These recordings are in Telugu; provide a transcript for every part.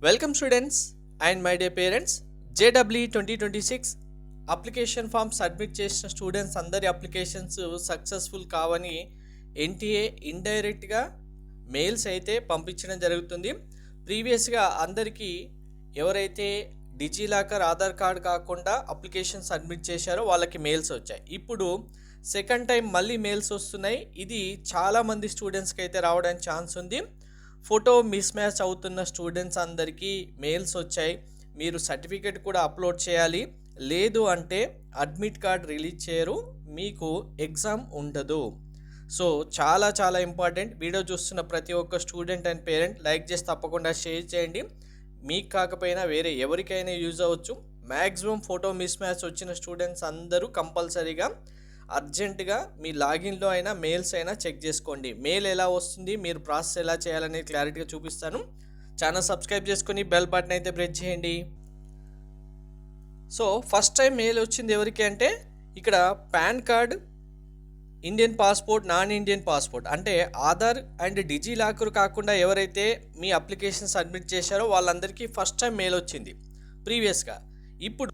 Welcome students and my dear parents. JW 2026 application form submit చేసిన స్టూడెంట్స్ అందరి అప్లికేషన్స్ సక్సెస్ఫుల్ కావని ఎన్టీఏ ఇండైరెక్ట్గా మెయిల్స్ అయితే పంపించడం జరుగుతుంది. ప్రీవియస్గా అందరికీ ఎవరైతే డిజిలాకర్ ఆధార్ కార్డ్ కాకుండా అప్లికేషన్ సబ్మిట్ చేశారో వాళ్ళకి మెయిల్స్ వచ్చాయి. ఇప్పుడు సెకండ్ టైం మళ్ళీ మెయిల్స్ వస్తున్నాయి. ఇది చాలామంది స్టూడెంట్స్కి అయితే రావడానికి ఛాన్స్ ఉంది. ఫోటో మిస్ మ్యాచ్ అవుతున్న స్టూడెంట్స్ అందరికీ మెయిల్స్ వచ్చాయి. మీరు సర్టిఫికేట్ కూడా అప్లోడ్ చేయాలి, లేదు అంటే అడ్మిట్ కార్డ్ రిలీజ్ చేయరు, మీకు ఎగ్జామ్ ఉండదు. సో చాలా ఇంపార్టెంట్. వీడియో చూస్తున్న ప్రతి ఒక్క స్టూడెంట్ అండ్ పేరెంట్ లైక్ చేసి తప్పకుండా షేర్ చేయండి. మీకు కాకపోయినా వేరే ఎవరికైనా యూజ్ అవ్వచ్చు. మ్యాక్సిమం ఫోటో మిస్ మ్యాచ్ వచ్చిన స్టూడెంట్స్ అందరూ కంపల్సరీగా అర్జెంటుగా మీ లాగిన్లో అయినా మెయిల్స్ అయినా చెక్ చేసుకోండి. మెయిల్ ఎలా వస్తుంది, మీరు ప్రాసెస్ ఎలా చేయాలనేది క్లారిటీగా చూపిస్తాను. ఛానల్ సబ్స్క్రైబ్ చేసుకొని బెల్ బటన్ అయితే ప్రెస్ చేయండి. సో ఫస్ట్ టైం మెయిల్ వచ్చింది ఎవరికి అంటే ఇక్కడ pan card, Indian passport, non Indian passport అంటే ఆధార్ అండ్ డిజిలాకర్ కాకుండా ఎవరైతే మీ అప్లికేషన్ సబ్మిట్ చేశారో వాళ్ళందరికీ ఫస్ట్ టైం మెయిల్ వచ్చింది ప్రీవియస్గా. ఇప్పుడు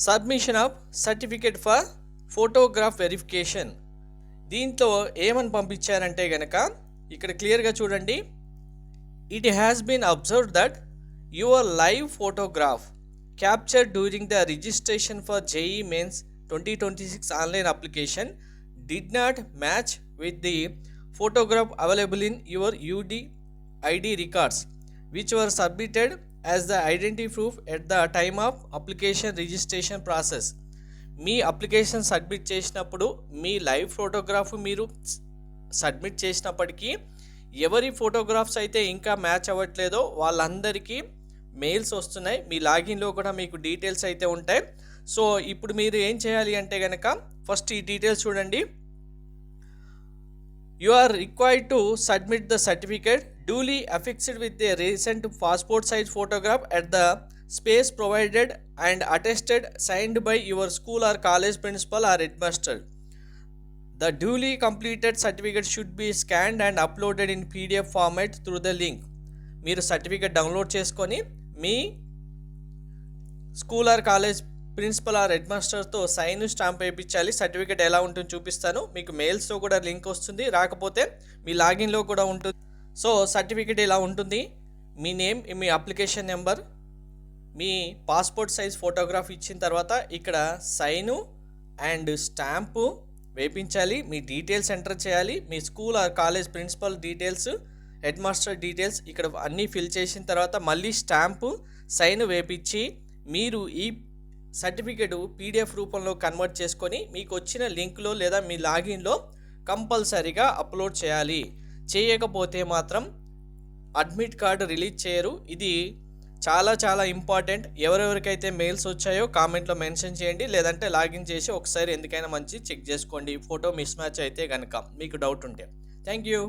submission of certificate for photograph verification, దీంట్లో ఏమని పంపించారంటే కనుక ఇక్కడ క్లియర్గా చూడండి. It has been observed that your live photograph captured during the registration for JEE Mains 2026 online application did not match with the photograph available in your UDID records which were submitted as the identity proof at the time of application registration process. Me application submit చేసినప్పుడు మీ లైవ్ ఫోటోగ్రాఫ్ మీరు సబ్మిట్ చేసినప్పటికీ ఎవరి ఫోటోగ్రాఫ్స్ అయితే ఇంకా మ్యాచ్ అవ్వట్లేదో వాళ్ళందరికీ మెయిల్స్ వస్తున్నాయి. మీ లాగిన్లో కూడా మీకు డీటెయిల్స్ అయితే ఉంటాయి. సో ఇప్పుడు మీరు ఏం చేయాలి అంటే కనుక ఫస్ట్ ఈ డీటెయిల్స్ చూడండి. You are required to submit the certificate duly affixed with a recent passport size photograph at the space provided and attested signed by your school or college principal or headmaster. The duly completed certificate should be scanned and uploaded in PDF format through the link. మీరు సర్టిఫికేట్ డౌన్లోడ్ చేసుకొని మీ school or college principal or head మాస్టర్తో సైన్ స్టాంప్ వేయించాలి. సర్టిఫికేట్ ఎలా ఉంటుందో చూపిస్తాను. మీకు మెయిల్స్తో కూడా లింక్ వస్తుంది, రాకపోతే మీ లాగిన్లో కూడా ఉంటుంది. సో సర్టిఫికేట్ ఇలా ఉంటుంది. మీ నేమ్, మీ అప్లికేషన్ నెంబర్, మీ పాస్పోర్ట్ సైజ్ ఫోటోగ్రాఫ్ ఇచ్చిన తర్వాత ఇక్కడ సైను అండ్ స్టాంపు వేయించాలి. మీ డీటెయిల్స్ ఎంటర్ చేయాలి. మీ school or college principal details, head master details ఇక్కడ అన్నీ ఫిల్ చేసిన తర్వాత మళ్ళీ స్టాంపు, సైన్ వేపించి మీరు ఈ సర్టిఫికేట్ పీడిఎఫ్ రూపంలో కన్వర్ట్ చేసుకొని మీకు వచ్చిన లింక్లో లేదా మీ లాగిన్లో కంపల్సరీగా అప్లోడ్ చేయాలి. చేయకపోతే మాత్రం అడ్మిట్ కార్డు రిలీజ్ చేయరు. ఇది చాలా ఇంపార్టెంట్. ఎవరెవరికైతే మెయిల్స్ వచ్చాయో కామెంట్లో మెన్షన్ చేయండి, లేదంటే లాగిన్ చేసి ఒకసారి ఎందుకైనా మంచి చెక్ చేసుకోండి ఫోటో మిస్ మ్యాచ్ అయితే కనుక మీకు డౌట్ ఉంటే. Thank you.